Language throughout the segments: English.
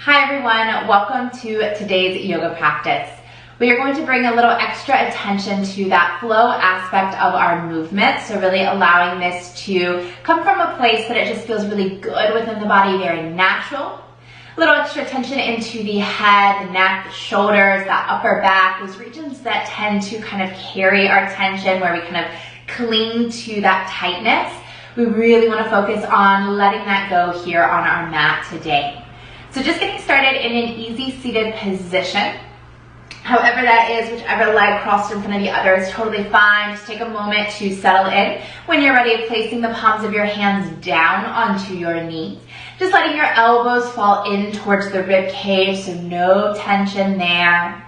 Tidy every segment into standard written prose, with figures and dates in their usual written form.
Hi everyone, welcome to today's yoga practice. We are going to bring a little extra attention to that flow aspect of our movement, so really allowing this to come from a place that it just feels really good within the body, very natural. A little extra attention into the head, the neck, the shoulders, that upper back, those regions that tend to kind of carry our tension, where we kind of cling to that tightness. We really want to focus on letting that go here on our mat today. So just getting started in an easy seated position. However that is, whichever leg crossed in front of the other is totally fine. Just take a moment to settle in. When you're ready, placing the palms of your hands down onto your knees. Just letting your elbows fall in towards the rib cage, so no tension there.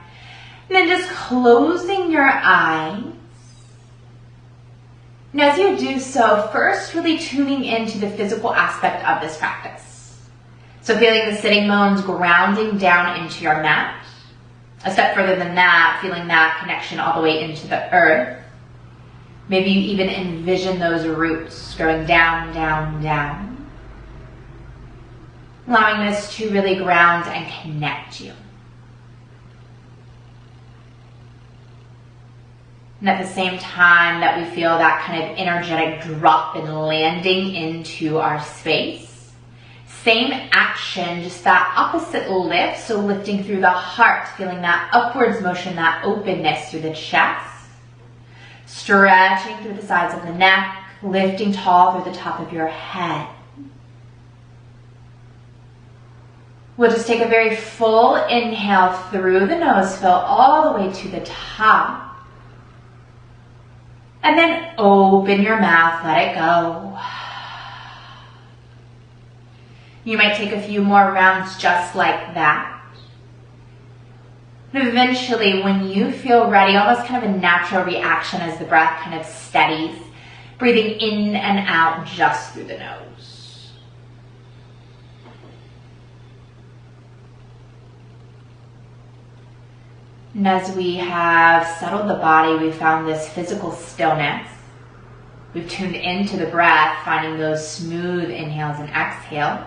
And then just closing your eyes. And as you do so, first really tuning into the physical aspect of this practice. So feeling the sitting bones grounding down into your mat. A step further than that, feeling that connection all the way into the earth. Maybe you even envision those roots going down, down, down. Allowing this to really ground and connect you. And at the same time that we feel that kind of energetic drop and landing into our space, same action, just that opposite lift, so lifting through the heart, feeling that upwards motion, that openness through the chest, stretching through the sides of the neck, lifting tall through the top of your head. We'll just take a very full inhale through the nose, fill all the way to the top. And then open your mouth, let it go. You might take a few more rounds just like that. And eventually, when you feel ready, almost kind of a natural reaction as the breath kind of steadies, breathing in and out just through the nose. And as we have settled the body, we found this physical stillness. We've tuned into the breath, finding those smooth inhales and exhales.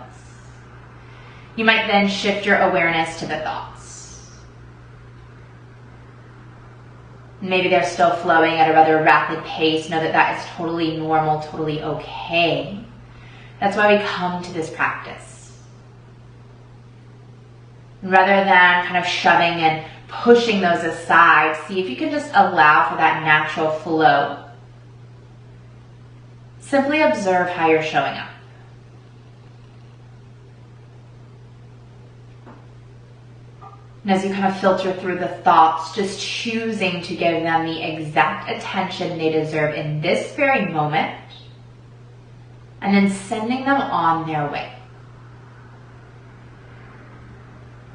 You might then shift your awareness to the thoughts. Maybe they're still flowing at a rather rapid pace. Know that that is totally normal, totally okay. That's why we come to this practice. Rather than kind of shoving and pushing those aside, see if you can just allow for that natural flow. Simply observe how you're showing up. And as you kind of filter through the thoughts, just choosing to give them the exact attention they deserve in this very moment, and then sending them on their way.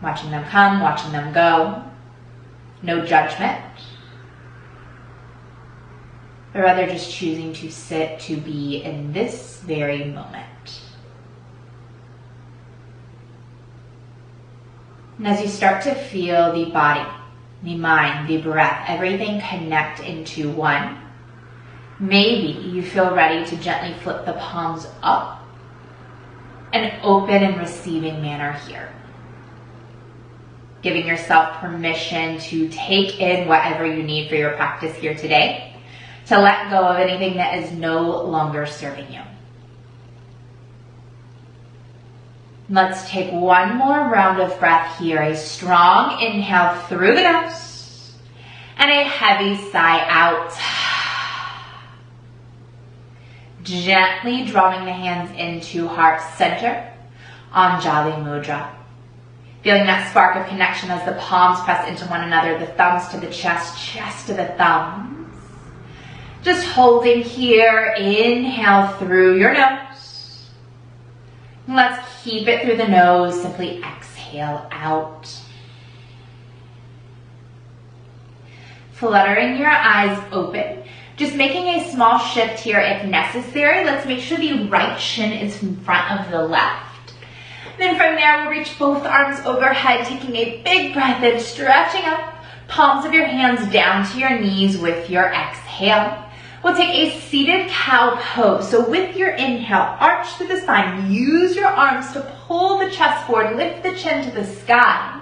Watching them come, watching them go. No judgment, but rather just choosing to sit, to be in this very moment. And as you start to feel the body, the mind, the breath, everything connect into one, maybe you feel ready to gently flip the palms up, an open and receiving manner here. Giving yourself permission to take in whatever you need for your practice here today, to let go of anything that is no longer serving you. Let's take one more round of breath here. A strong inhale through the nose and a heavy sigh out. Gently drawing the hands into heart center, Anjali Mudra. Feeling that spark of connection as the palms press into one another, the thumbs to the chest, chest to the thumbs. Just holding here, inhale through your nose. Let's keep it through the nose, simply exhale out. Fluttering your eyes open, just making a small shift here if necessary. Let's make sure the right shin is in front of the left. Then from there, we'll reach both arms overhead, taking a big breath in, stretching up, palms of your hands down to your knees with your exhale. We'll take a seated cow pose. So with your inhale, arch through the spine. Use your arms to pull the chest forward. Lift the chin to the sky.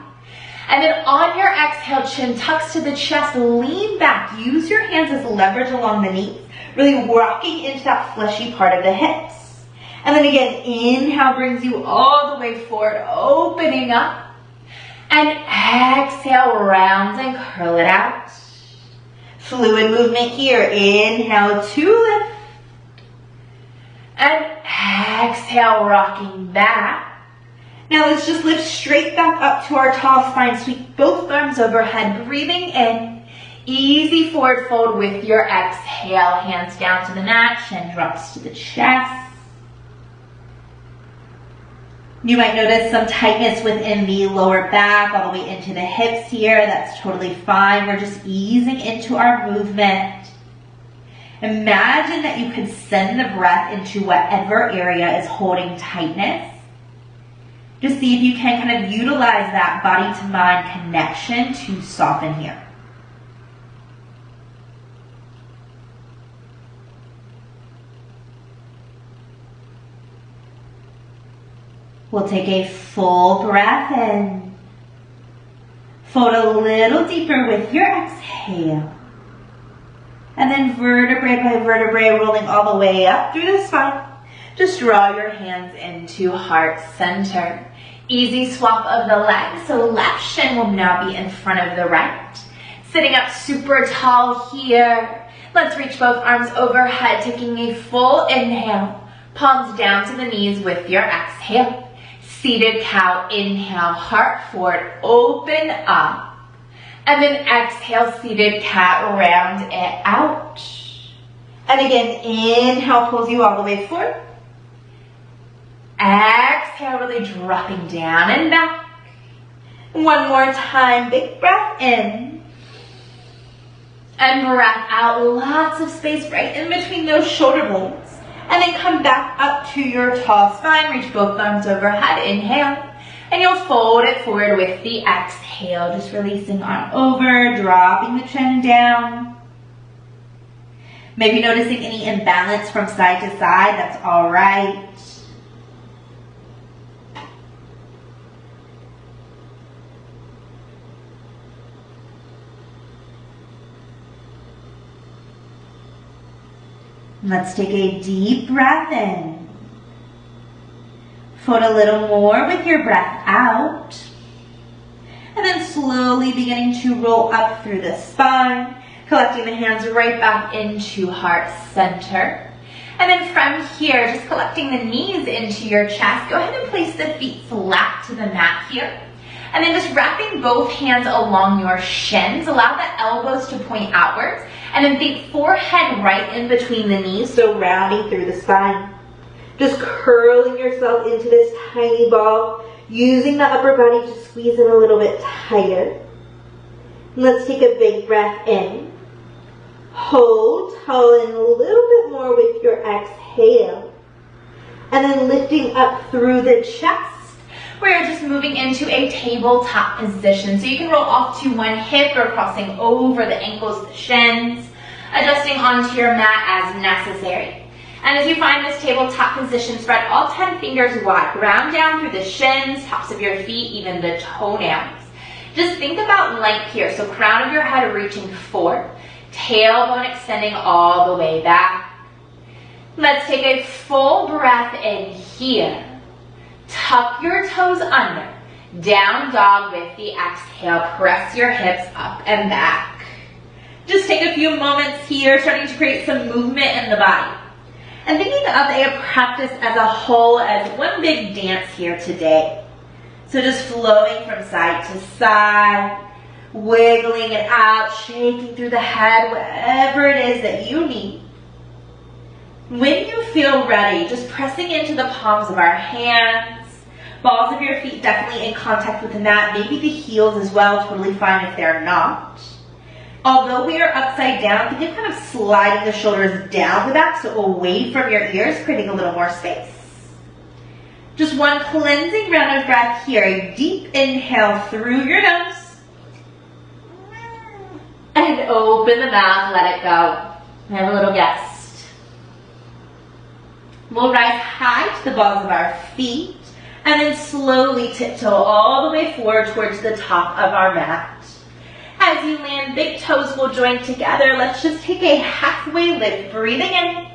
And then on your exhale, chin tucks to the chest. Lean back. Use your hands as leverage along the knees. Really rocking into that fleshy part of the hips. And then again, inhale brings you all the way forward, opening up. And exhale, round and curl it out. Fluid movement here. Inhale to lift. And exhale, rocking back. Now let's just lift straight back up to our tall spine. Sweep both arms overhead, breathing in. Easy forward fold with your exhale. Hands down to the mat, chin drops to the chest. You might notice some tightness within the lower back, all the way into the hips here. That's totally fine. We're just easing into our movement. Imagine that you could send the breath into whatever area is holding tightness. Just see if you can kind of utilize that body to mind connection to soften here. We'll take a full breath in. Fold a little deeper with your exhale. And then vertebrae by vertebrae rolling all the way up through the spine. Just draw your hands into heart center. Easy swap of the legs. So left shin will now be in front of the right. Sitting up super tall here. Let's reach both arms overhead, taking a full inhale. Palms down to the knees with your exhale. Seated cow, inhale, heart forward, open up. And then exhale, seated cat, round it out. And again, inhale pulls you all the way forward. Exhale, really dropping down and back. One more time, big breath in. And breath out, lots of space right in between those shoulder blades. And then come back up to your tall spine. Reach both arms overhead. Inhale. And you'll fold it forward with the exhale. Just releasing arm over, dropping the chin down. Maybe noticing any imbalance from side to side. That's all right. Let's take a deep breath in. Fold a little more with your breath out. And then slowly beginning to roll up through the spine, collecting the hands right back into heart center. And then from here, just collecting the knees into your chest, go ahead and place the feet flat to the mat here. And then just wrapping both hands along your shins. Allow the elbows to point outwards. And then think forehead right in between the knees, so rounding through the spine. Just curling yourself into this tiny ball, using the upper body to squeeze in a little bit tighter. Let's take a big breath in. Hold, toe in a little bit more with your exhale. And then lifting up through the chest. We're just moving into a tabletop position. So you can roll off to one hip or crossing over the ankles, the shins, adjusting onto your mat as necessary. And as you find this tabletop position, spread all 10 fingers wide. Round down through the shins, tops of your feet, even the toenails. Just think about length here. So crown of your head reaching forward. Tailbone extending all the way back. Let's take a full breath in here. Tuck your toes under. Down dog with the exhale. Press your hips up and back. Just take a few moments here, starting to create some movement in the body. And thinking of a practice as a whole as one big dance here today. So just flowing from side to side, wiggling it out, shaking through the head, whatever it is that you need. When you feel ready, just pressing into the palms of our hands, balls of your feet definitely in contact with the mat, maybe the heels as well, totally fine if they're not. Although we are upside down, think of kind of sliding the shoulders down the back, so away from your ears, creating a little more space. Just one cleansing round of breath here. A deep inhale through your nose. And open the mouth, let it go. I have a little guest. We'll rise high to the balls of our feet and then slowly tiptoe all the way forward towards the top of our mat. As you land, big toes will join together. Let's just take a halfway lift, breathing in,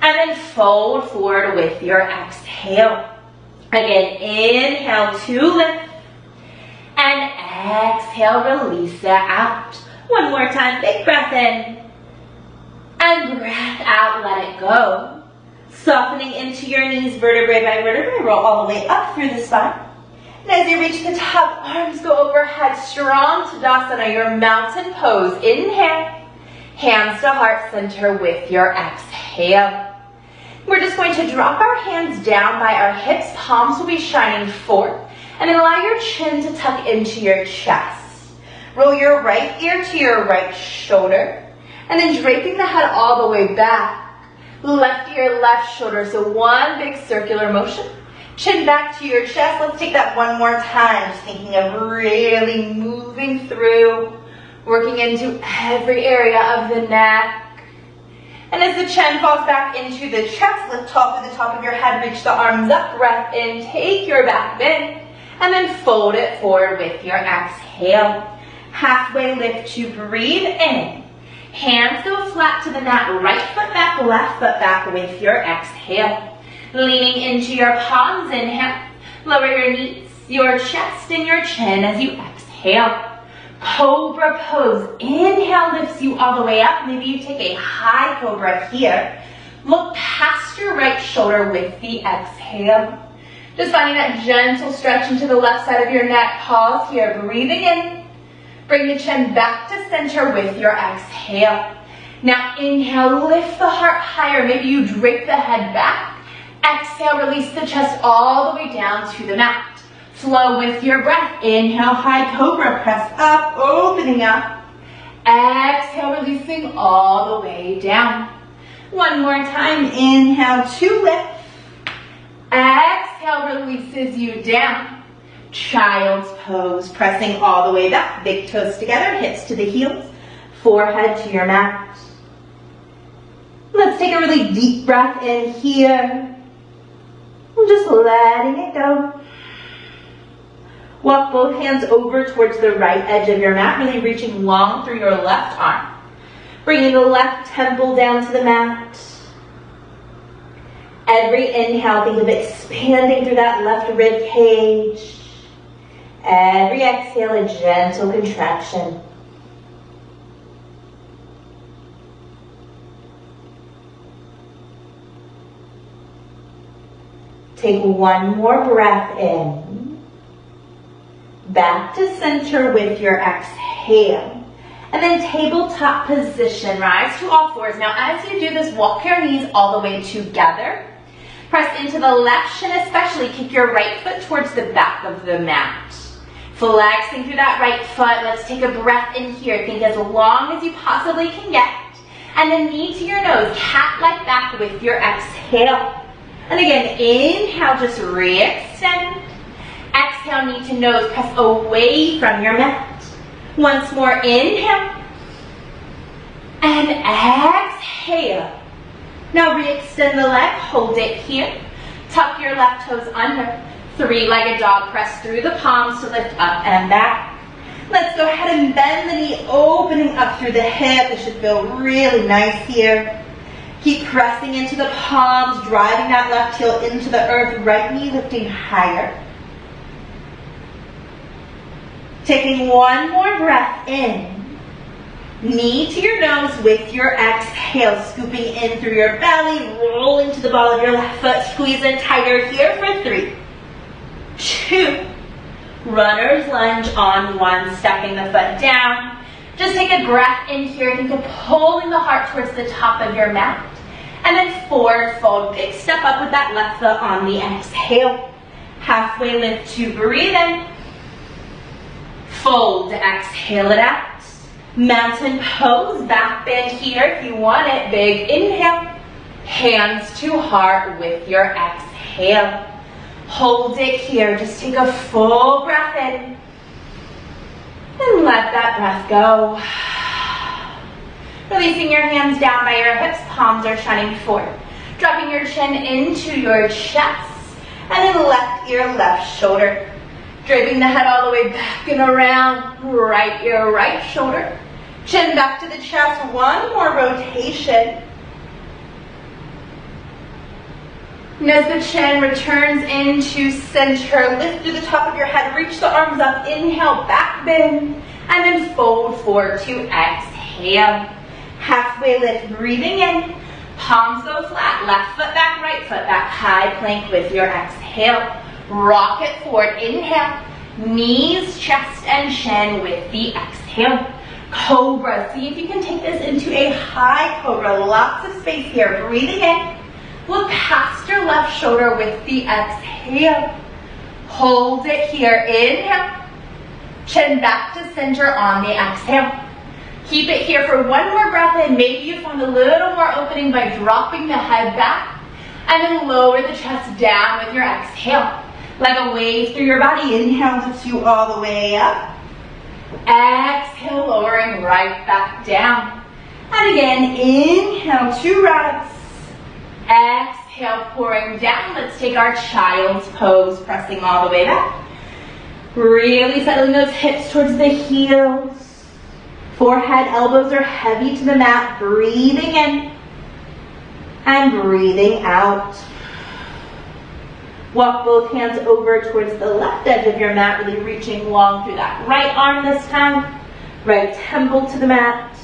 and then fold forward with your exhale. Again, inhale to lift, and exhale, release it out. One more time, big breath in, and breath out, let it go. Softening into your knees, vertebrae by vertebrae, roll all the way up through the spine. And as you reach the top, arms go overhead, strong Tadasana, your mountain pose. Inhale, hands to heart center with your exhale. We're just going to drop our hands down by our hips, palms will be shining forward, and then allow your chin to tuck into your chest. Roll your right ear to your right shoulder, and then draping the head all the way back. Left ear, left shoulder, so one big circular motion. Chin back to your chest. Let's take that one more time. Just thinking of really moving through, working into every area of the neck. And as the chin falls back into the chest, lift tall through the top of your head, reach the arms up, breath in, take your back bend, and then fold it forward with your exhale. Halfway lift to breathe in. Hands go flat to the mat, right foot back, left foot back with your exhale. Leaning into your palms, inhale. Lower your knees, your chest, and your chin as you exhale. Cobra pose. Inhale lifts you all the way up. Maybe you take a high cobra here. Look past your right shoulder with the exhale. Just finding that gentle stretch into the left side of your neck. Pause here, breathing in. Bring the chin back to center with your exhale. Now inhale, lift the heart higher. Maybe you drape the head back. Exhale, release the chest all the way down to the mat. Flow with your breath. Inhale, high cobra, press up, opening up. Exhale, releasing all the way down. One more time, inhale to lift. Exhale, releases you down. Child's pose, pressing all the way back, big toes together, hips to the heels, forehead to your mat. Let's take a really deep breath in here. I'm just letting it go. Walk both hands over towards the right edge of your mat, really reaching long through your left arm. Bringing the left temple down to the mat. Every inhale, think of expanding through that left rib cage. Every exhale, a gentle contraction. Take one more breath in. Back to center with your exhale. And then tabletop position, rise to all fours. Now as you do this, walk your knees all the way together. Press into the left shin, especially kick your right foot towards the back of the mat. Flexing through that right foot. Let's take a breath in here. Think as long as you possibly can get. And then knee to your nose, cat-like back with your exhale. And again, inhale, just re-extend. Exhale, knee to nose, press away from your mat. Once more, inhale. And exhale. Now re-extend the leg, hold it here. Tuck your left toes under. Three-legged dog, press through the palms to lift up and back. Let's go ahead and bend the knee, opening up through the hip. It should feel really nice here. Keep pressing into the palms, driving that left heel into the earth, right knee lifting higher. Taking one more breath in. Knee to your nose with your exhale, scooping in through your belly, roll into the ball of your left foot, squeeze in tighter here for 3, 2, runner's lunge on 1, stepping the foot down. Just take a breath in here, think of pulling the heart towards the top of your mat. And then forward fold, big step up with that left foot on the exhale. Halfway lift to breathe in. Fold, exhale it out. Mountain pose, back bend here if you want it. Big inhale. Hands to heart with your exhale. Hold it here. Just take a full breath in. And let that breath go. Releasing your hands down by your hips, palms are shining forward. Dropping your chin into your chest, and then left ear, left shoulder. Draping the head all the way back and around, right ear, right shoulder. Chin back to the chest, one more rotation. And as the chin returns into center, lift through the top of your head, reach the arms up, inhale, back bend, and then fold forward to exhale. Halfway lift, breathing in, palms go flat, left foot back, right foot back, high plank with your exhale. Rock it forward, inhale, knees, chest, and chin with the exhale. Cobra, see if you can take this into a high cobra, lots of space here, breathing in. Look past your left shoulder with the exhale. Hold it here, inhale. Chin back to center on the exhale. Keep it here for one more breath in. Maybe you found a little more opening by dropping the head back. And then lower the chest down with your exhale. Like a wave through your body. Inhale lifts you all the way up. Exhale, lowering right back down. And again, inhale, 2 reps. Exhale, pouring down. Let's take our child's pose, pressing all the way back. Really settling those hips towards the heels. Forehead, elbows are heavy to the mat. Breathing in and breathing out. Walk both hands over towards the left edge of your mat, really reaching long through that right arm this time. Right temple to the mat.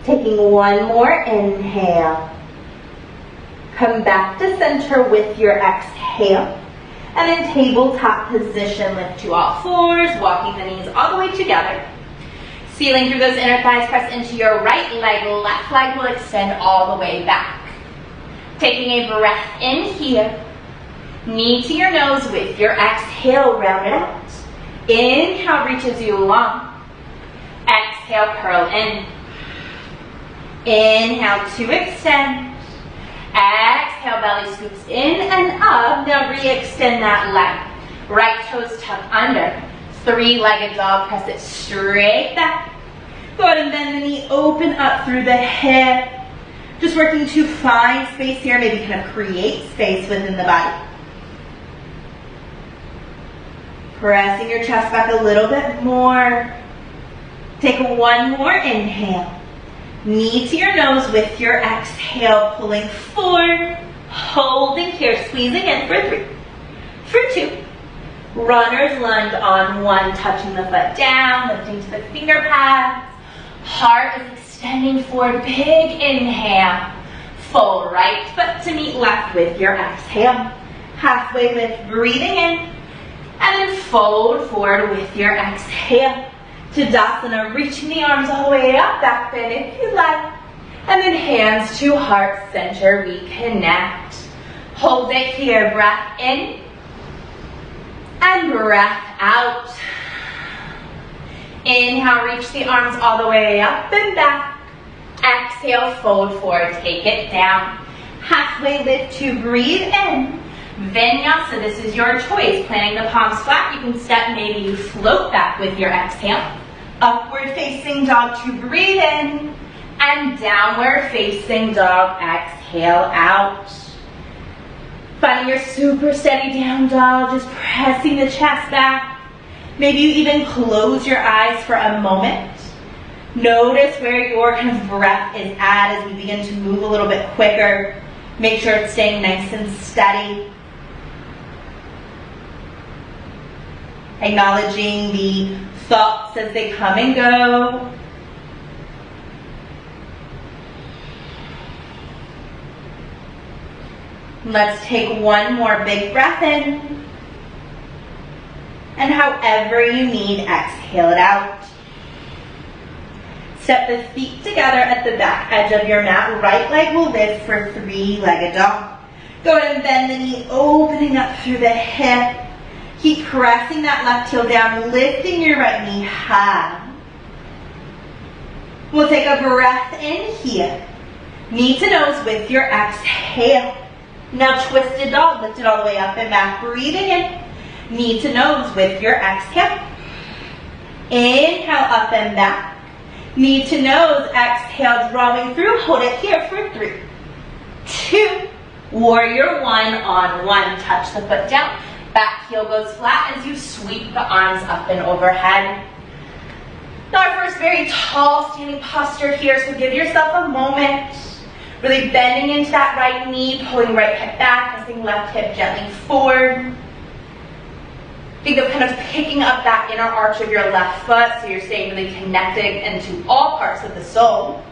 Taking one more inhale. Come back to center with your exhale. And then tabletop position, lift to all fours, walking the knees all the way together. Sealing through those inner thighs, press into your right leg, left leg will extend all the way back. Taking a breath in here. Knee to your nose with your exhale, round it out. Inhale, reaches you long. Exhale, curl in. Inhale to extend. Exhale, belly scoops in and up. Now re-extend that leg. Right toes tuck under. 3-legged dog, press it straight back. Go ahead and bend the knee, open up through the hip. Just working to find space here, maybe kind of create space within the body. Pressing your chest back a little bit more. Take one more inhale. Knee to your nose with your exhale, pulling forward, holding here, squeezing in for 3, for 2. Runner's lunge on 1, touching the foot down, lifting to the finger pads. Heart is extending forward, big inhale. Fold right foot to meet left with your exhale. Halfway lift, breathing in, and then fold forward with your exhale. Tadasana, reaching the arms all the way up, back bend if you like. And then hands to heart center, reconnect. Hold it here, breath in and breath out. Inhale, reach the arms all the way up and back. Exhale, fold forward, take it down. Halfway lift to breathe in. Vinyasa, this is your choice. Planting the palms flat, you can step, maybe you float back with your exhale. Upward facing dog to breathe in, and downward facing dog, exhale out. Finding your super steady down dog, just pressing the chest back. Maybe you even close your eyes for a moment. Notice where your kind of breath is at as we begin to move a little bit quicker. Make sure it's staying nice and steady. Acknowledging the thoughts as they come and go. Let's take one more big breath in. And however you need, exhale it out. Step the feet together at the back edge of your mat. Right leg will lift for 3-legged dog. Go ahead and bend the knee, opening up through the hip. Keep pressing that left heel down, lifting your right knee high. We'll take a breath in here. Knee to nose with your exhale. Now twisted dog, lift it all the way up and back, breathing in. Knee to nose with your exhale. Inhale, up and back. Knee to nose, exhale, drawing through. Hold it here for 3, 2, warrior 1 on 1. Touch the foot down. Back heel goes flat as you sweep the arms up and overhead. Now our first very tall standing posture here, so give yourself a moment. Really bending into that right knee, pulling right hip back, pressing left hip gently forward. Think of kind of picking up that inner arch of your left foot, so you're staying really connected into all parts of the soul.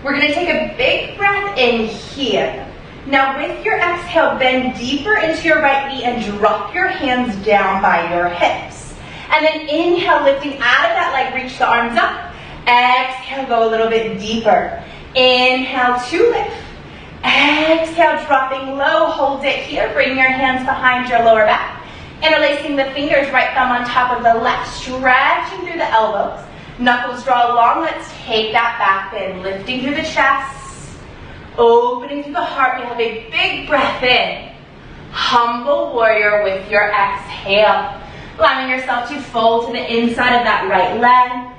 We're going to take a big breath in here. Now with your exhale, bend deeper into your right knee and drop your hands down by your hips. And then inhale, lifting out of that leg, reach the arms up. Exhale, go a little bit deeper. Inhale to lift. Exhale, dropping low, hold it here. Bring your hands behind your lower back. Interlacing the fingers, right thumb on top of the left, stretching through the elbows. Knuckles draw long, let's take that back bend, lifting through the chest, opening through the heart. We have a big breath in. Humble warrior with your exhale. Allowing yourself to fold to the inside of that right leg.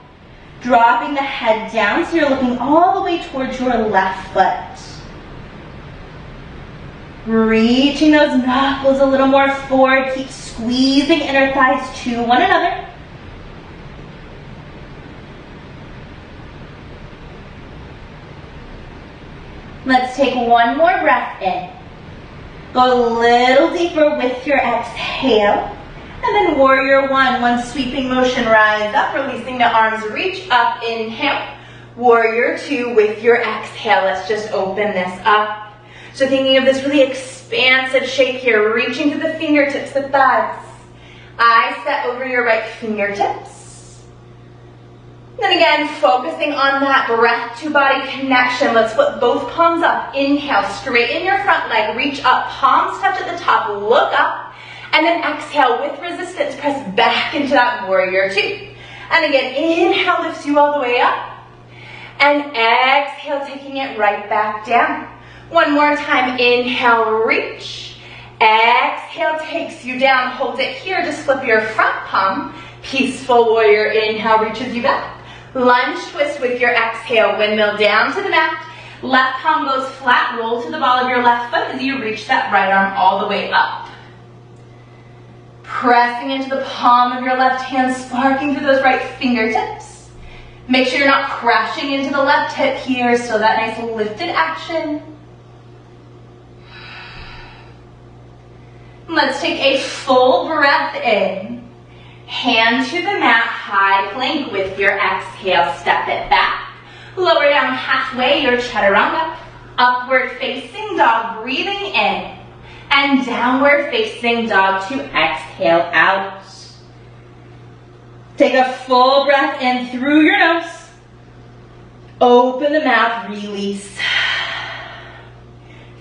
Dropping the head down so you're looking all the way towards your left foot. Reaching those knuckles a little more forward. Keep squeezing inner thighs to one another. Let's take one more breath in. Go a little deeper with your exhale. And then warrior 1, one sweeping motion, rise up, releasing the arms, reach up, inhale. Warrior 2 with your exhale. Let's just open this up. So thinking of this really expansive shape here, reaching to the fingertips, the thighs. Eyes set over your right fingertips. Then again, focusing on that breath to body connection. Let's put both palms up. Inhale, straighten your front leg, reach up, palms touch at the top, look up. And then exhale with resistance, press back into that warrior 2. And again, inhale lifts you all the way up. And exhale, taking it right back down. One more time, inhale, reach. Exhale takes you down, hold it here, just flip your front palm. Peaceful warrior, inhale reaches you back. Lunge twist with your exhale, windmill down to the mat. Left palm goes flat, roll to the ball of your left foot as you reach that right arm all the way up. Pressing into the palm of your left hand, sparking through those right fingertips. Make sure you're not crashing into the left hip here, so that nice lifted action. Let's take a full breath in. Hand to the mat, high plank with your exhale, step it back. Lower down halfway, your chaturanga. Upward facing dog, breathing in. And downward facing dog to exhale out. Take a full breath in through your nose. Open the mouth, release.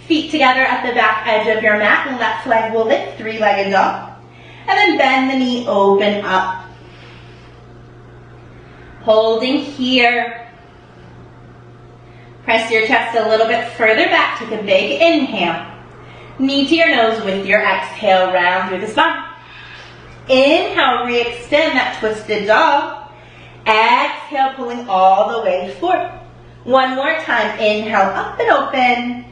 Feet together at the back edge of your mat. Left leg will lift, three-legged dog. And then bend the knee, open up. Holding here. Press your chest a little bit further back. Take a big inhale. Knee to your nose with your exhale, round through the spine. Inhale, re-extend that twisted dog. Exhale, pulling all the way forward. One more time, inhale, up and open.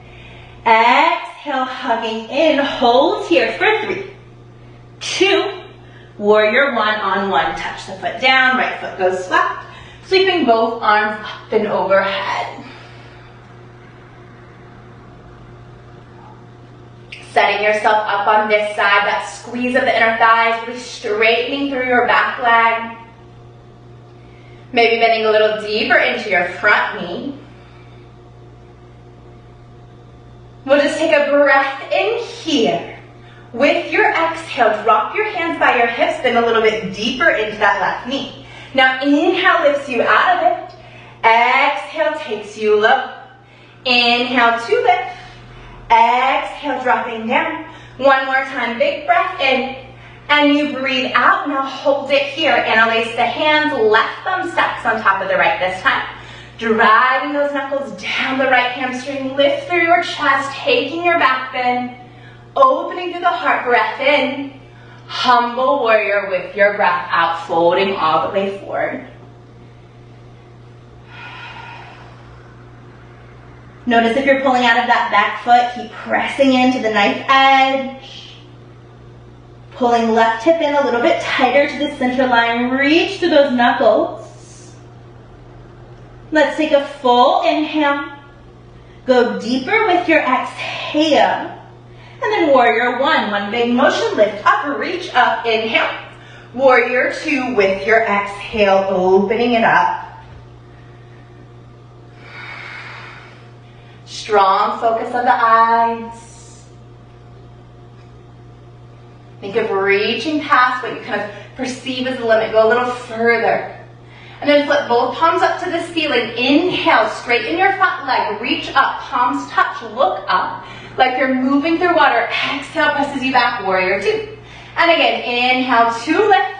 Exhale, hugging in, hold here for 3, 2, warrior 1 on 1. Touch the foot down, right foot goes flat. Sweeping both arms up and overhead. Setting yourself up on this side, that squeeze of the inner thighs, really straightening through your back leg. Maybe bending a little deeper into your front knee. We'll just take a breath in here. With your exhale, drop your hands by your hips, bend a little bit deeper into that left knee. Now inhale lifts you out of it. Exhale takes you low. Inhale to lift. Exhale, dropping down. One more time, big breath in. And you breathe out. Now hold it here. Interlace the hands. Left thumb stacks on top of the right this time. Driving those knuckles down the right hamstring. Lift through your chest, taking your back bend. Opening through the heart. Breath in. Humble warrior with your breath out. Folding all the way forward. Notice if you're pulling out of that back foot, keep pressing into the knife edge. Pulling left hip in a little bit tighter to the center line. Reach through those knuckles. Let's take a full inhale. Go deeper with your exhale. And then warrior one. One big motion. Lift up, reach up, inhale. Warrior two with your exhale, opening it up. Strong focus of the eyes. Think of reaching past what you kind of perceive as the limit. Go a little further. And then flip both palms up to the ceiling. Inhale, straighten your front leg. Reach up, palms touch, look up. Like you're moving through water. Exhale, presses you back, warrior two. And again, inhale to lift.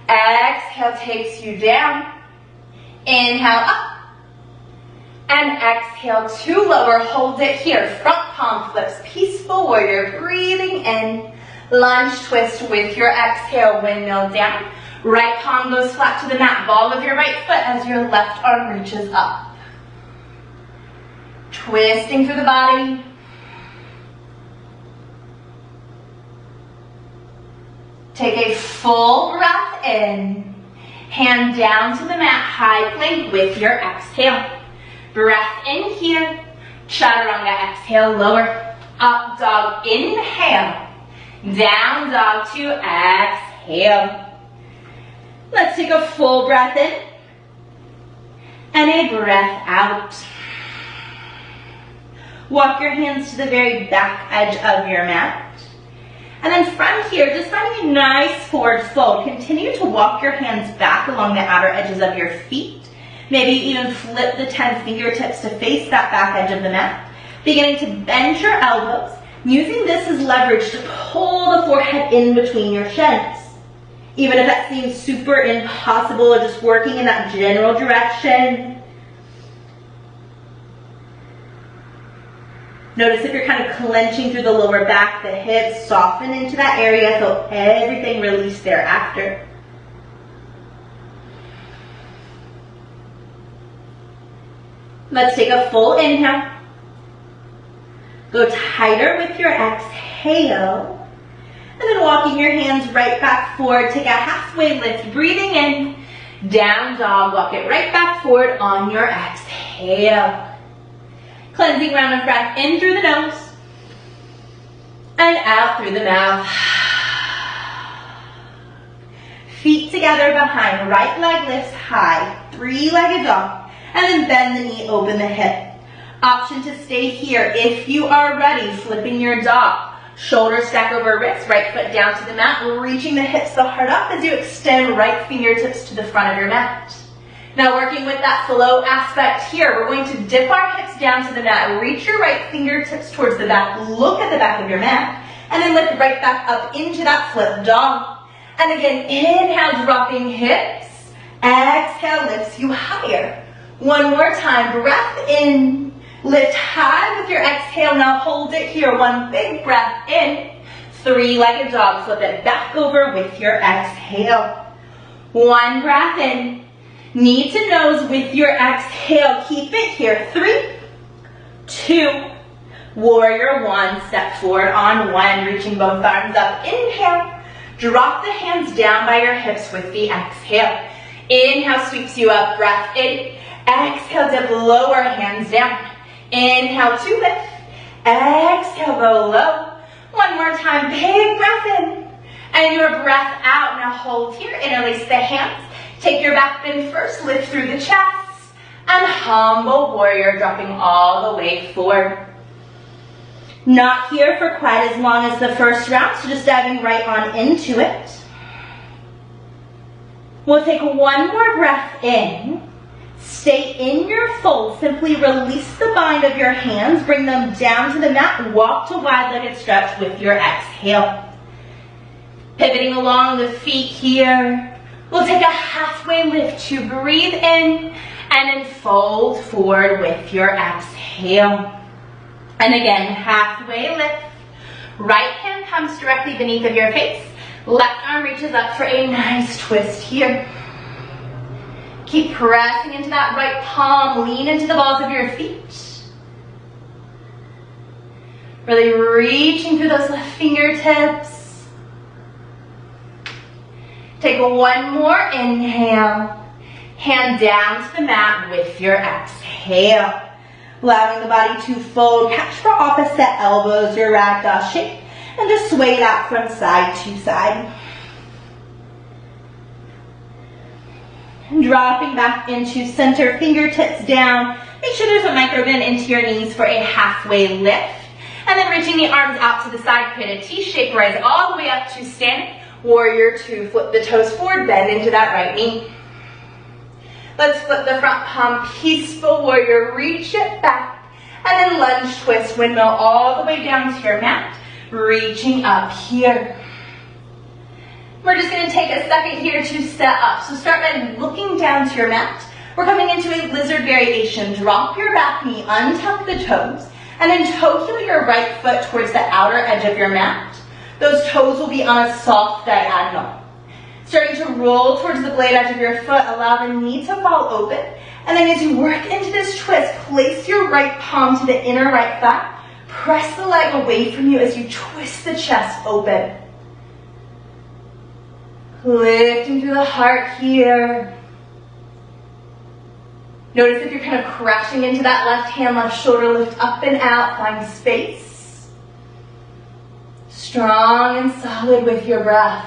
Exhale takes you down. Inhale up. And exhale to lower, hold it here. Front palm flips, peaceful warrior, breathing in. Lunge twist with your exhale, windmill down. Right palm goes flat to the mat, ball of your right foot as your left arm reaches up. Twisting through the body. Take a full breath in. Hand down to the mat, high plank with your exhale. Breath in here, chaturanga, exhale, lower, up dog, inhale, down dog to exhale. Let's take a full breath in, and a breath out. Walk your hands to the very back edge of your mat. And then from here, just finding a nice forward fold, continue to walk your hands back along the outer edges of your feet. Maybe even flip the 10 fingertips to face that back edge of the mat. Beginning to bend your elbows, using this as leverage to pull the forehead in between your shins. Even if that seems super impossible or just working in that general direction. Notice if you're kind of clenching through the lower back, the hips, soften into that area, feel everything release thereafter. Let's take a full inhale. Go tighter with your exhale. And then walking your hands right back forward. Take a halfway lift. Breathing in. Down dog. Walk it right back forward on your exhale. Cleansing round of breath in through the nose. And out through the mouth. Feet together behind. Right leg lifts high. Three-legged dog. And then bend the knee, open the hip. Option to stay here if you are ready, flipping your dog. Shoulders stack over wrists, right foot down to the mat, reaching the hips, the heart up as you extend right fingertips to the front of your mat. Now working with that flow aspect here, we're going to dip our hips down to the mat, reach your right fingertips towards the back, look at the back of your mat, and then lift right back up into that flip dog. And again, inhale, dropping hips. Exhale, lifts you higher. One more time, breath in, lift high with your exhale, now hold it here, one big breath in, three-legged dog, flip it back over with your exhale. One breath in, knee to nose with your exhale, keep it here, 3, 2, warrior one, step forward on one, reaching both arms up, inhale, drop the hands down by your hips with the exhale. Inhale sweeps you up, breath in. Exhale, dip lower, hands down. Inhale to lift. Exhale, go low. One more time, big breath in. And your breath out. Now hold here, interlace the hands. Take your back bend first, lift through the chest. And humble warrior, dropping all the way forward. Not here for quite as long as the first round, so just diving right on into it. We'll take one more breath in. Stay in your fold. Simply release the bind of your hands. Bring them down to the mat. Walk to wide-legged stretch with your exhale. Pivoting along the feet here, we'll take a halfway lift to breathe in and then fold forward with your exhale. And again, halfway lift. Right hand comes directly beneath of your face. Left arm reaches up for a nice twist here. Keep pressing into that right palm. Lean into the balls of your feet. Really reaching through those left fingertips. Take one more inhale. Hand down to the mat with your exhale. Allowing the body to fold. Catch for opposite elbows, your ragdoll shape. And just sway that from side to side. And dropping back into center, fingertips down. Make sure there's a micro bend into your knees for a halfway lift. And then reaching the arms out to the side, create a T-shape, rise all the way up to standing. Warrior two, flip the toes forward, bend into that right knee. Let's flip the front palm, peaceful warrior, reach it back. And then lunge twist, windmill all the way down to your mat. Reaching up here. We're just going to take a second here to set up. So start by looking down to your mat. We're coming into a lizard variation. Drop your back knee, untuck the toes, and then toe heel your right foot towards the outer edge of your mat. Those toes will be on a soft diagonal. Starting to roll towards the blade edge of your foot, allow the knee to fall open. And then as you work into this twist, place your right palm to the inner right thigh. Press the leg away from you as you twist the chest open. Lifting through the heart here. Notice if you're kind of crashing into that left hand, left shoulder, lift up and out, find space. Strong and solid with your breath.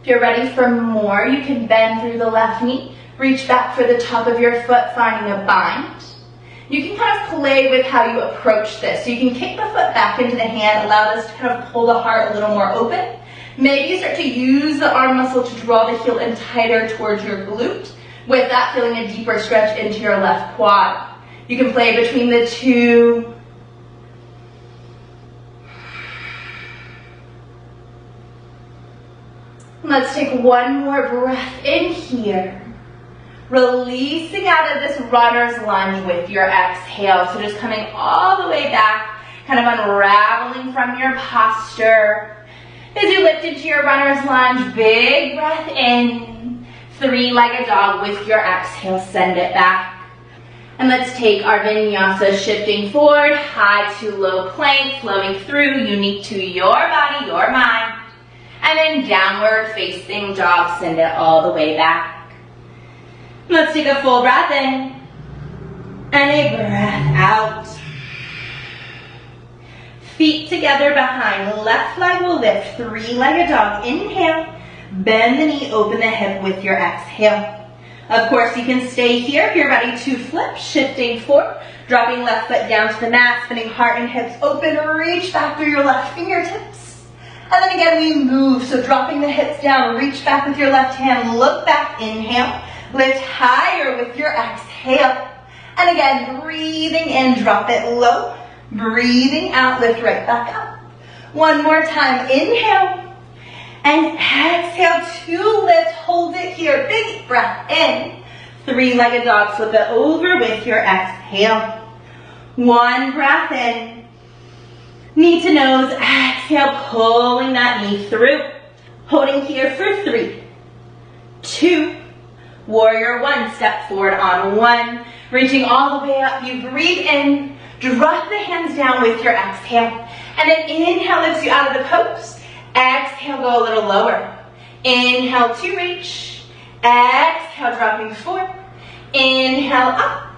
If you're ready for more, you can bend through the left knee. Reach back for the top of your foot, finding a bind. You can kind of play with how you approach this. So you can kick the foot back into the hand, allow this to kind of pull the heart a little more open. Maybe you start to use the arm muscle to draw the heel in tighter towards your glute. With that, feeling a deeper stretch into your left quad. You can play between the two. Let's take one more breath in here. Releasing out of this runner's lunge with your exhale. So just coming all the way back, kind of unraveling from your posture. As you lift into your runner's lunge, big breath in. Three-legged dog with your exhale, send it back. And let's take our vinyasa, shifting forward, high to low plank, flowing through, unique to your body, your mind. And then downward facing dog, send it all the way back. Let's take a full breath in and a breath out. Feet together behind, left leg will lift, three-legged dog. Inhale, bend the knee, open the hip with your exhale. Of course, you can stay here if you're ready to flip, shifting forward, dropping left foot down to the mat, spinning heart and hips open, reach back through your left fingertips. And then again, we move, so dropping the hips down, reach back with your left hand, look back, inhale. Lift higher with your exhale. And again, breathing in, drop it low. Breathing out, lift right back up. One more time, inhale. And exhale to lift, hold it here. Big breath in. Three-legged dog, flip it over with your exhale. One breath in. Knee to nose, exhale, pulling that knee through. Holding here for 3, 2, warrior one, step forward on 1. Reaching all the way up, you breathe in, drop the hands down with your exhale. And then inhale lifts you out of the pose. Exhale, go a little lower. Inhale to reach. Exhale, dropping forward. Inhale up.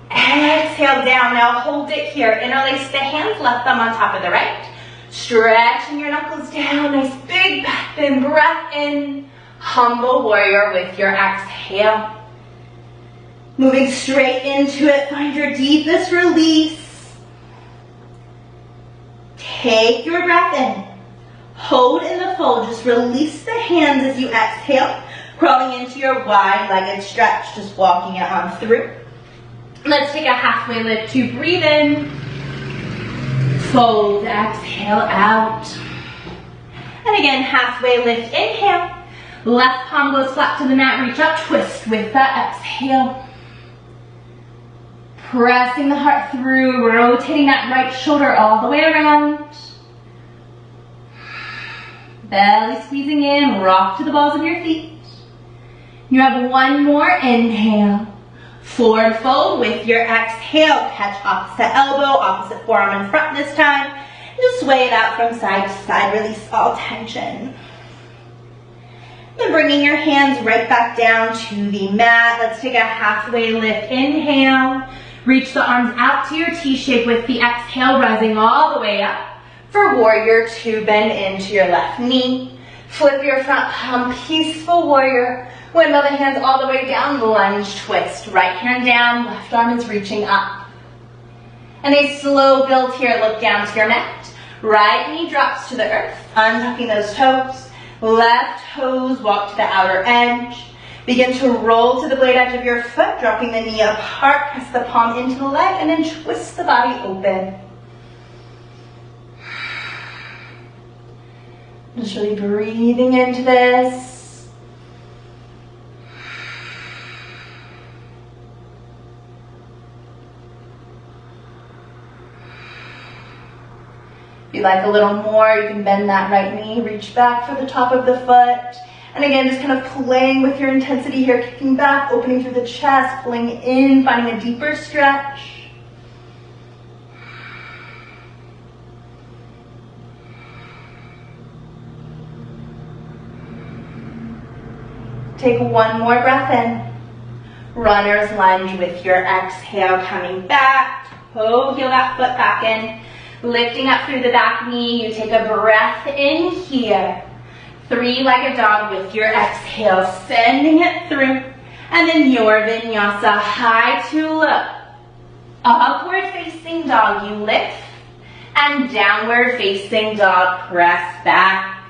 Exhale down. Now hold it here. Interlace the hands, left thumb on top of the right. Stretching your knuckles down. Nice big back bend. Breath in. Humble warrior with your exhale. Moving straight into it. Find your deepest release. Take your breath in. Hold in the fold. Just release the hands as you exhale. Crawling into your wide-legged stretch. Just walking it on through. Let's take a halfway lift to breathe in. Fold, exhale out. And again, halfway lift, inhale. Left palm goes flat to the mat, reach up, twist with that exhale. Pressing the heart through, rotating that right shoulder all the way around. Belly squeezing in, rock to the balls of your feet. You have one more inhale. Forward fold with your exhale. Catch opposite elbow, opposite forearm in front this time. Just sway it out from side to side, release all tension. Then bringing your hands right back down to the mat. Let's take a halfway lift. Inhale. Reach the arms out to your T shape with the exhale, rising all the way up. For warrior two, bend into your left knee. Flip your front palm, peaceful warrior. Windmill the hands all the way down, lunge twist. Right hand down, left arm is reaching up. And a slow build here, look down to your mat. Right knee drops to the earth, untucking those toes. Left toes walk to the outer edge. Begin to roll to the blade edge of your foot, dropping the knee apart, press the palm into the leg, and then twist the body open. Just really breathing into this. If you like a little more, you can bend that right knee, reach back for the top of the foot. And again, just kind of playing with your intensity here, kicking back, opening through the chest, pulling in, finding a deeper stretch. Take one more breath in. Runner's lunge with your exhale, coming back. Toe, heel that foot back in. Lifting up through the back knee, you take a breath in here. Three-legged dog with your exhale, sending it through. And then your vinyasa, high to low. Upward facing dog, you lift. And downward facing dog, press back.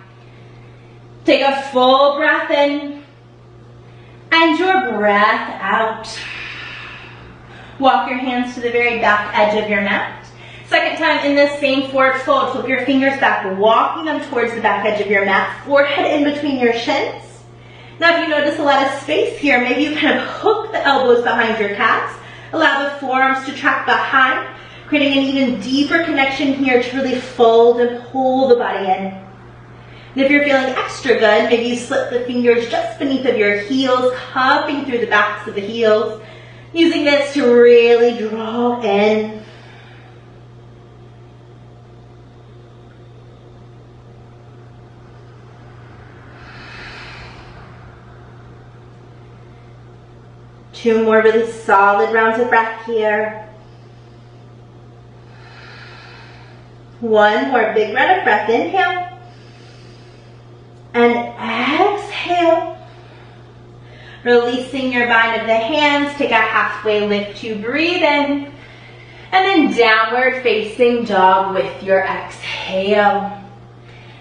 Take a full breath in. And your breath out. Walk your hands to the very back edge of your mat. Second time in this same forward fold, flip your fingers back, walking them towards the back edge of your mat, forehead in between your shins. Now if you notice a lot of space here, maybe you kind of hook the elbows behind your calves, allow the forearms to track behind, creating an even deeper connection here to really fold and pull the body in. And if you're feeling extra good, maybe you slip the fingers just beneath of your heels, cupping through the backs of the heels, using this to really draw in. Two more really solid rounds of breath here. One more big round of breath. Inhale. And exhale. Releasing your bind of the hands. Take a halfway lift to breathe in. And then downward facing dog with your exhale.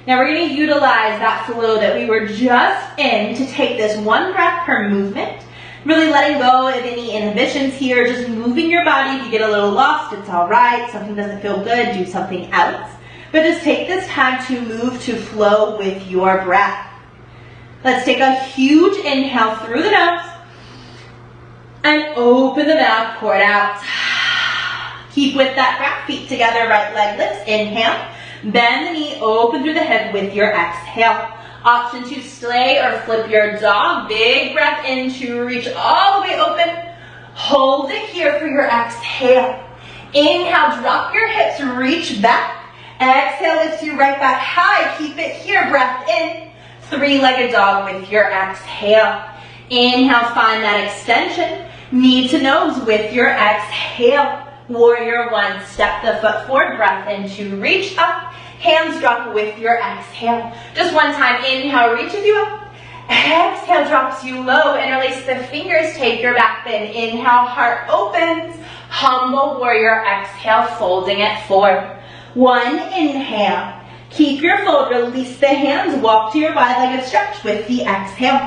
Now we're going to utilize that flow that we were just in to take this one breath per movement. Really letting go of any inhibitions here, just moving your body. If you get a little lost, it's all right. Something doesn't feel good, do something else. But just take this time to move to flow with your breath. Let's take a huge inhale through the nose. And open the mouth, pour it out. Keep with that breath, feet together, right leg lifts. Inhale. Bend the knee, open through the hip with your exhale. Option to stay or flip your dog. Big breath in to reach all the way open. Hold it here for your exhale. Inhale, drop your hips, reach back. Exhale, lifts you right back high. Keep it here, breath in. Three-legged dog with your exhale. Inhale, find that extension. Knee to nose with your exhale. Warrior one, step the foot forward, breath in to reach up. Hands drop with your exhale. Just one time, inhale, reaches you up. Exhale, drops you low and release the fingers. Take your back bend. Inhale, heart opens. Humble warrior, exhale, folding it forward. One inhale. Keep your fold, release the hands. Walk to your wide-legged stretch with the exhale.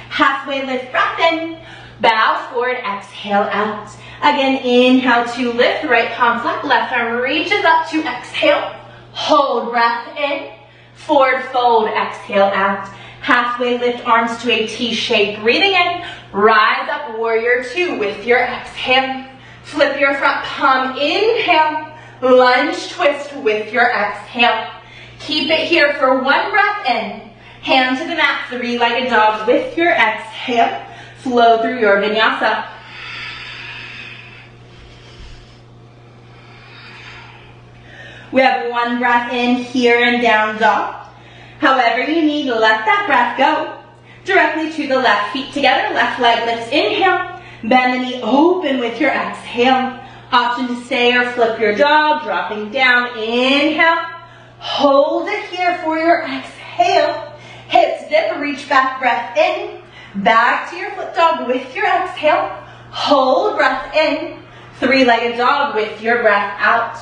Halfway lift, breath in. Bow forward, exhale out. Again, inhale to lift, right palm flat, left arm reaches up to exhale. Hold, breath in, forward fold, exhale out. Halfway lift, arms to a T shape, breathing in, rise up, warrior two with your exhale. Flip your front palm, inhale, lunge twist with your exhale. Keep it here for one breath in, hand to the mat, three-legged dog with your exhale. Flow through your vinyasa. We have one breath in here and down dog. However you need, let that breath go. Directly to the left, feet together, left leg lifts, inhale. Bend the knee, open with your exhale. Option to stay or flip your dog, dropping down, inhale. Hold it here for your exhale. Hips dip, reach back, breath in. Back to your flip dog with your exhale. Hold, breath in. Three-legged dog with your breath out.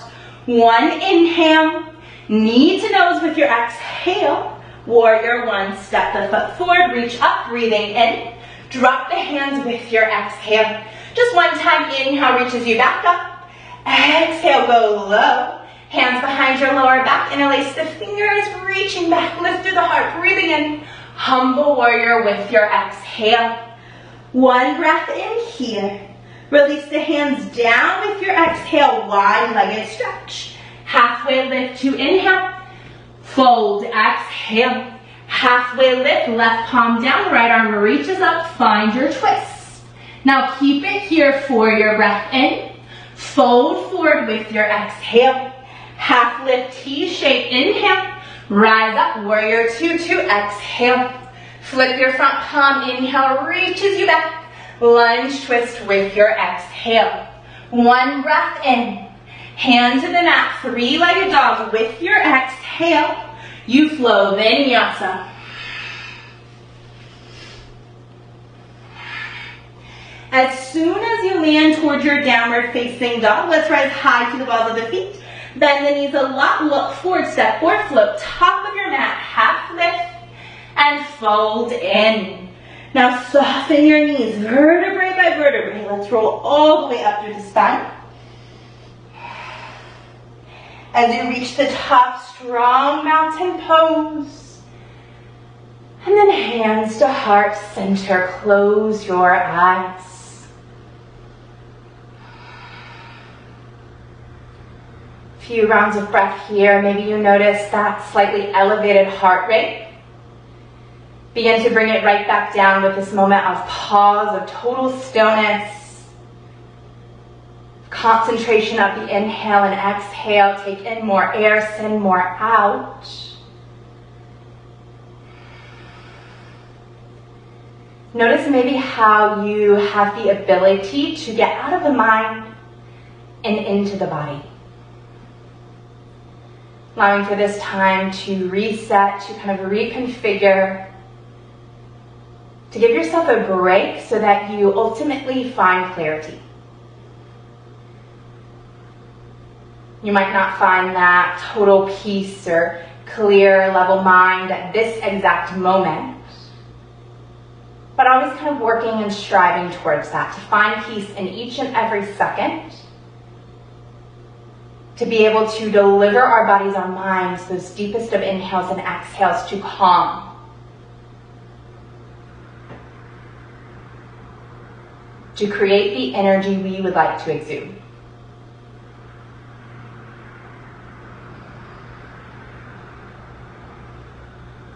One inhale, knee to nose with your exhale. Warrior one, step the foot forward, reach up, breathing in. Drop the hands with your exhale. Just one time, inhale reaches you back up. Exhale, go low. Hands behind your lower back, interlace the fingers, reaching back, lift through the heart, breathing in. Humble warrior with your exhale. One breath in here. Release the hands down with your exhale, wide-legged stretch. Halfway lift to inhale. Fold, exhale. Halfway lift, left palm down, right arm reaches up, find your twist. Now keep it here for your breath in. Fold forward with your exhale. Half lift, T-shape, inhale. Rise up, warrior two to exhale. Flip your front palm, inhale, reaches you back. Lunge twist with your exhale. One breath in. Hand to the mat, three-legged dog with your exhale. You flow, vinyasa. As soon as you land towards your downward facing dog, let's rise high to the balls of the feet. Bend the knees a lot, look forward, step or float, top of your mat, half lift, and fold in. Now soften your knees, vertebrae by vertebrae. Let's roll all the way up through the spine. As you reach the top, strong mountain pose. And then hands to heart center, close your eyes. Few rounds of breath here. Maybe you notice that slightly elevated heart rate. Begin to bring it right back down with this moment of pause, of total stillness. Concentration of the inhale and exhale. Take in more air, send more out. Notice maybe how you have the ability to get out of the mind and into the body. Allowing for this time to reset, to kind of reconfigure, to give yourself a break so that you ultimately find clarity. You might not find that total peace or clear level mind at this exact moment, but always kind of working and striving towards that, to find peace in each and every second, to be able to deliver our bodies, our minds, those deepest of inhales and exhales to calm. To create the energy we would like to exude.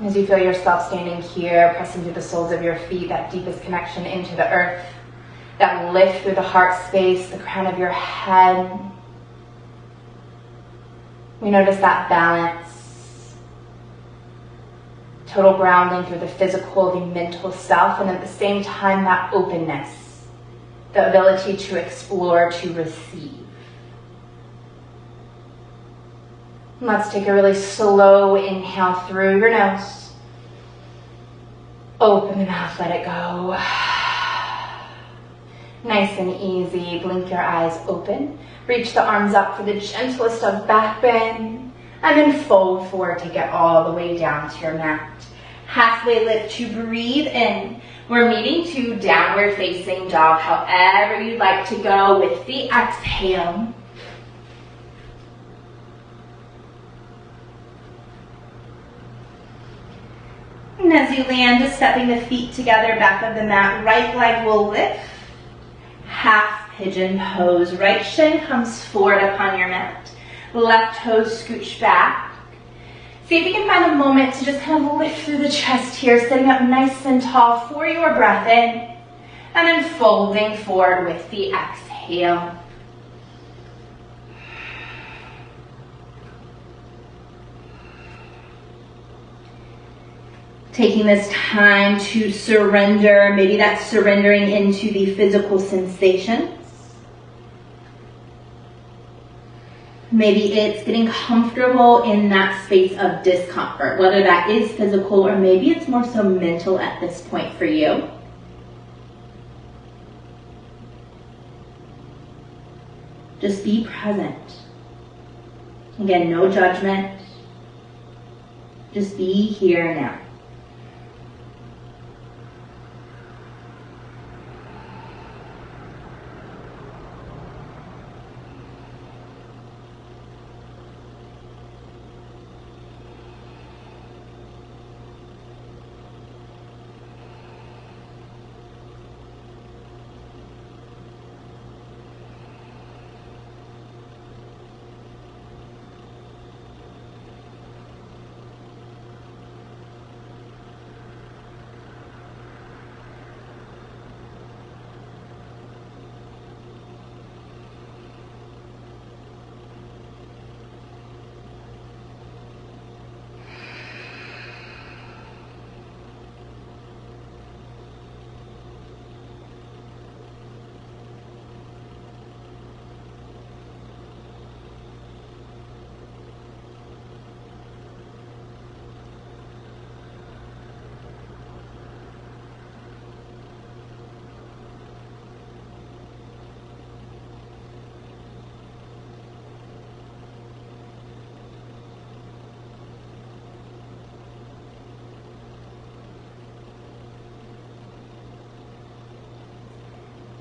As you feel yourself standing here, pressing through the soles of your feet, that deepest connection into the earth, that lift through the heart space, the crown of your head. We notice that balance, total grounding through the physical, the mental self, and at the same time that openness, the ability to explore, to receive. Let's take a really slow inhale through your nose. Open the mouth, let it go. Nice and easy. Blink your eyes open. Reach the arms up for the gentlest of back bend. And then fold forward, take it all the way down to your mat. Halfway lift to breathe in. We're meeting to downward facing dog, however you'd like to go with the exhale. And as you land, just stepping the feet together, back of the mat, right leg will lift. Half pigeon pose. Right shin comes forward upon your mat. Left toes scooch back. See if you can find a moment to just kind of lift through the chest here, sitting up nice and tall for your breath in, and then folding forward with the exhale. Taking this time to surrender, maybe that's surrendering into the physical sensations. Maybe it's getting comfortable in that space of discomfort, whether that is physical or maybe it's more so mental at this point for you. Just be present. Again, no judgment. Just be here now.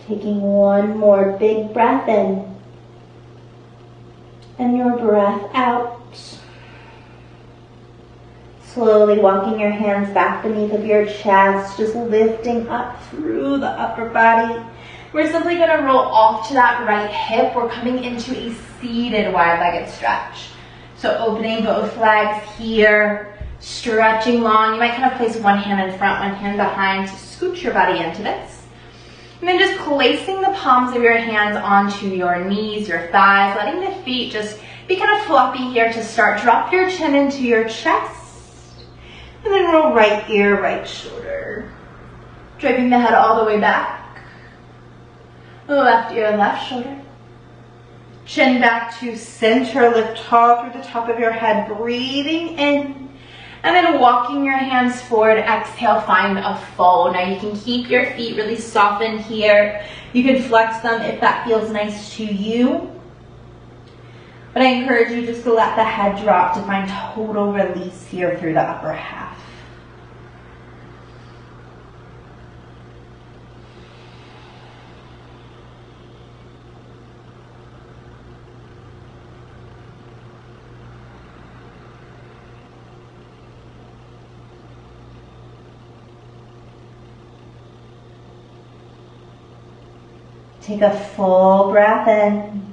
Taking one more big breath in, and your breath out. Slowly walking your hands back beneath of your chest, just lifting up through the upper body. We're simply going to roll off to that right hip. We're coming into a seated wide-legged stretch. So opening both legs here, stretching long. You might kind of place one hand in front, one hand behind to scoot your body into this. And then just placing the palms of your hands onto your knees, your thighs, letting the feet just be kind of floppy here to start. Drop your chin into your chest. And then roll right ear, right shoulder. Draping the head all the way back. Left ear, left shoulder. Chin back to center, lift tall through the top of your head, breathing in. And then walking your hands forward, exhale, find a fold. Now you can keep your feet really softened here. You can flex them if that feels nice to you. But I encourage you just to let the head drop to find total release here through the upper half. Take a full breath in.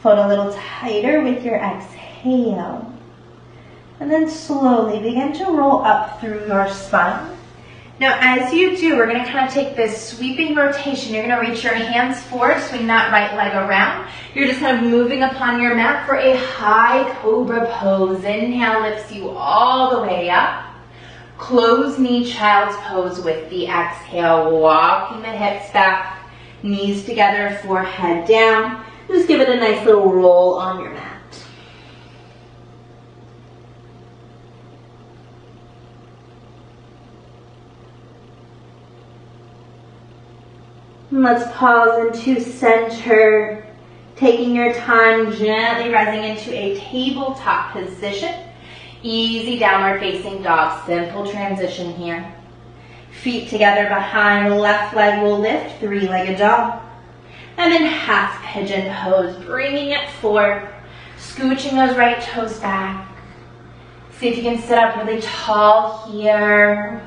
Fold a little tighter with your exhale. And then slowly begin to roll up through your spine. Now as you do, we're going to kind of take this sweeping rotation. You're going to reach your hands forward, swing that right leg around. You're just kind of moving upon your mat for a high cobra pose. Inhale lifts you all the way up. Closed knee child's pose with the exhale, walking the hips back, knees together, forehead down. Just give it a nice little roll on your mat. And let's pause into center, taking your time, gently rising into a tabletop position. Easy downward facing dog, simple transition here. Feet together behind, left leg will lift, three-legged dog. And then half pigeon pose, bringing it forward, scooching those right toes back. See if you can sit up really tall here.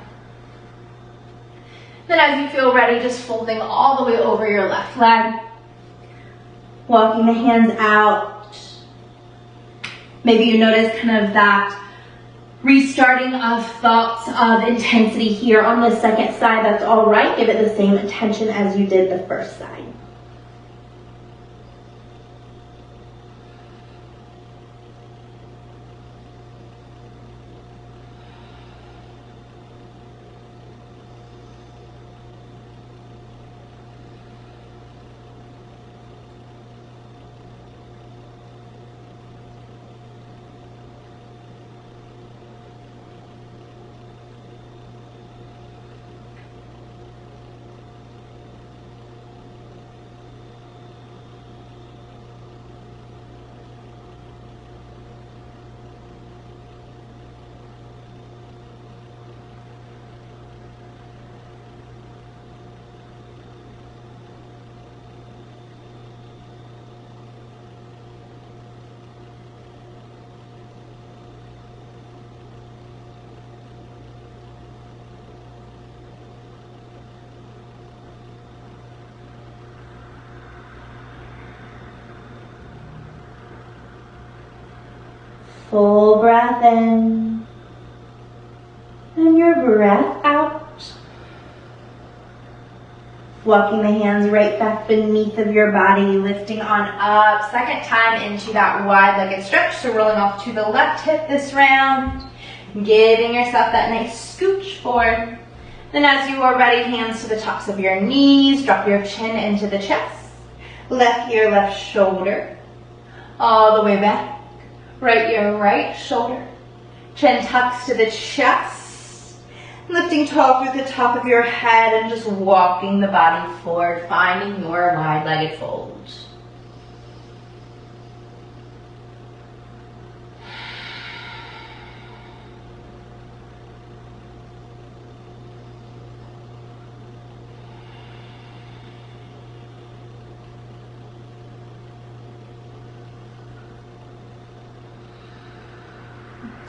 Then as you feel ready, just folding all the way over your left leg. Walking the hands out. Maybe you notice kind of that restarting of thoughts of intensity here on the second side. That's all right. Give it the same attention as you did the first side. Full breath in, and your breath out. Walking the hands right back beneath of your body, lifting on up. Second time into that wide-legged stretch, so rolling off to the left hip this round. Giving yourself that nice scooch forward. Then as you are ready, hands to the tops of your knees, drop your chin into the chest. Left ear, left shoulder, all the way back. Right ear, right shoulder. Chin tucks to the chest. Lifting tall through the top of your head and just walking the body forward, finding your wide-legged fold.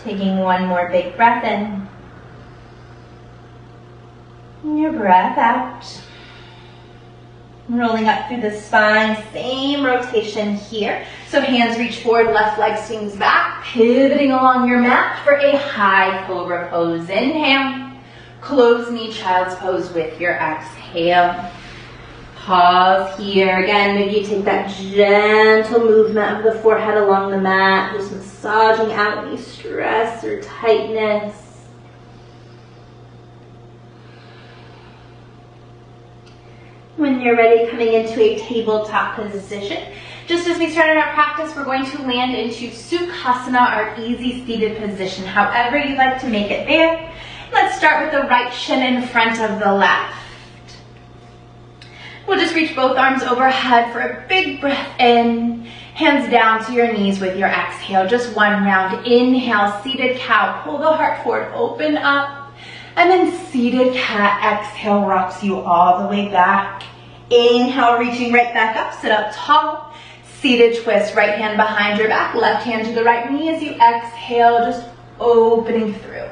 Taking one more big breath in. And your breath out. Rolling up through the spine, same rotation here. So hands reach forward, left leg swings back, pivoting along your mat for a high cobra pose. Inhale, close knee child's pose with your exhale. Pause here. Again, maybe you take that gentle movement of the forehead along the mat, just massaging out any stress or tightness. When you're ready, coming into a tabletop position. Just as we started our practice, we're going to land into Sukhasana, our easy seated position, however you'd like to make it there. Let's start with the right shin in front of the left. We'll just reach both arms overhead for a big breath in. Hands down to your knees with your exhale. Just one round. Inhale, seated cow. Pull the heart forward, open up. And then seated cat. Exhale, rocks you all the way back. Inhale, reaching right back up. Sit up tall. Seated twist. Right hand behind your back. Left hand to the right knee as you exhale. Just opening through.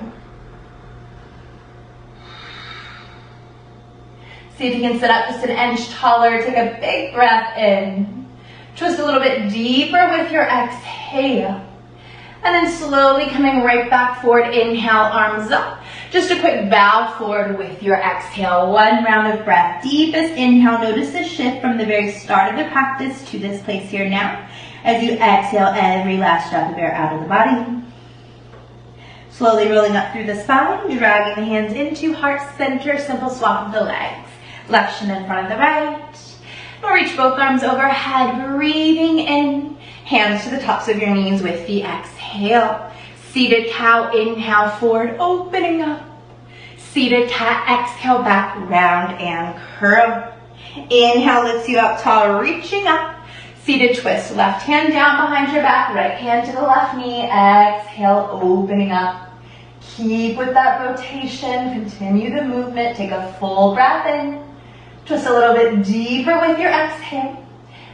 See if you can sit up just an inch taller. Take a big breath in. Twist a little bit deeper with your exhale. And then slowly coming right back forward. Inhale, arms up. Just a quick bow forward with your exhale. One round of breath. Deepest inhale. Notice the shift from the very start of the practice to this place here now. As you exhale every last breath of air out of the body. Slowly rolling up through the spine. Dragging the hands into heart center. Simple swap of the legs. Left shin in front of the right. We'll reach both arms overhead, breathing in. Hands to the tops of your knees with the exhale. Seated cow, inhale forward, opening up. Seated cat, exhale back, round and curl. Inhale lifts you up tall, reaching up. Seated twist, left hand down behind your back, right hand to the left knee. Exhale, opening up. Keep with that rotation, continue the movement, take a full breath in, twist a little bit deeper with your exhale,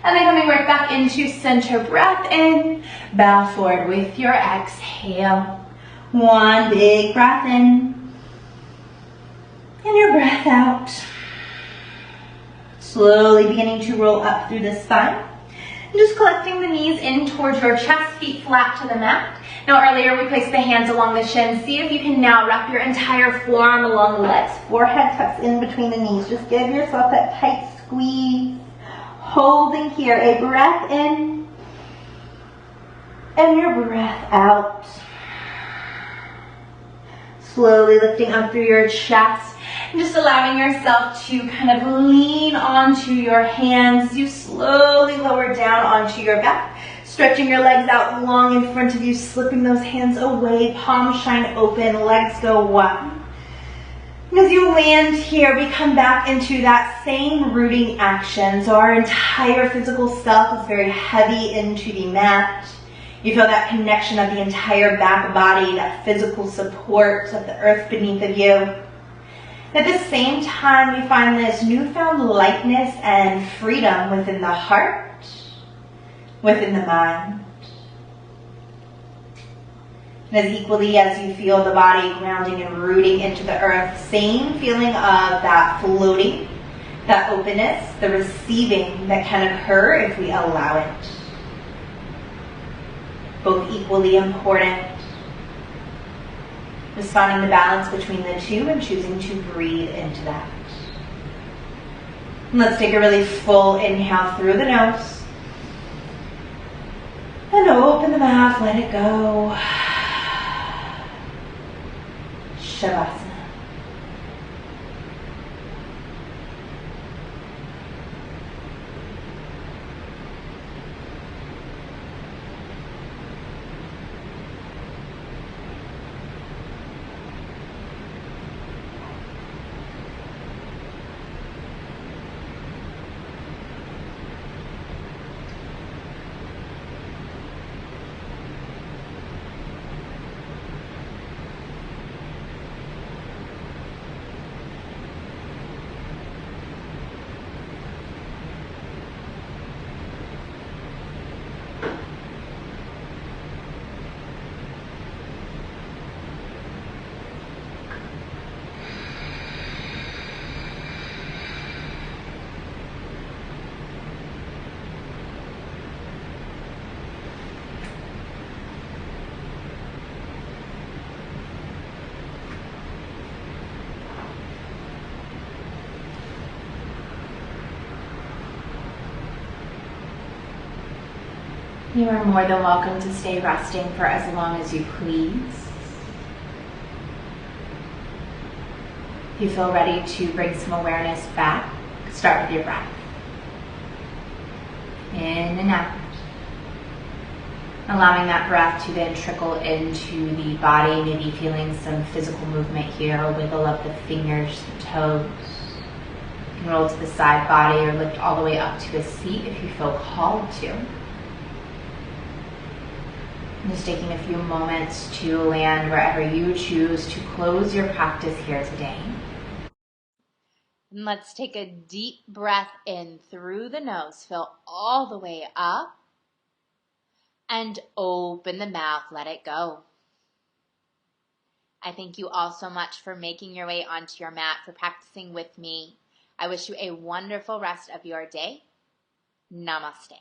and then coming right back into center, breath in, bow forward with your exhale. One big breath in, and your breath out. Slowly beginning to roll up through the spine. And just collecting the knees in towards your chest, feet flat to the mat. Now earlier we placed the hands along the shins. See if you can now wrap your entire forearm along the legs. Forehead tucks in between the knees. Just give yourself that tight squeeze. Holding here, a breath in and your breath out. Slowly lifting up through your chest and just allowing yourself to kind of lean onto your hands. You slowly lower down onto your back, stretching your legs out long in front of you, slipping those hands away, palms shine open, legs go wide. And as you land here, we come back into that same rooting action. So our entire physical self is very heavy into the mat. You feel that connection of the entire back body, that physical support of the earth beneath of you. At the same time, we find this newfound lightness and freedom within the heart, within the mind. And as equally as you feel the body grounding and rooting into the earth, same feeling of that floating, that openness, the receiving that can occur if we allow it. Both equally important. Just finding the balance between the two and choosing to breathe into that. And let's take a really full inhale through the nose. And open the mouth, let it go. Shavasana. You are more than welcome to stay resting for as long as you please. If you feel ready to bring some awareness back, start with your breath. In and out. Allowing that breath to then trickle into the body, maybe feeling some physical movement here, a wiggle of the fingers, the toes. You can roll to the side body or lift all the way up to a seat if you feel called to. Just taking a few moments to land wherever you choose to close your practice here today. And let's take a deep breath in through the nose. Fill all the way up. And open the mouth. Let it go. I thank you all so much for making your way onto your mat, for practicing with me. I wish you a wonderful rest of your day. Namaste.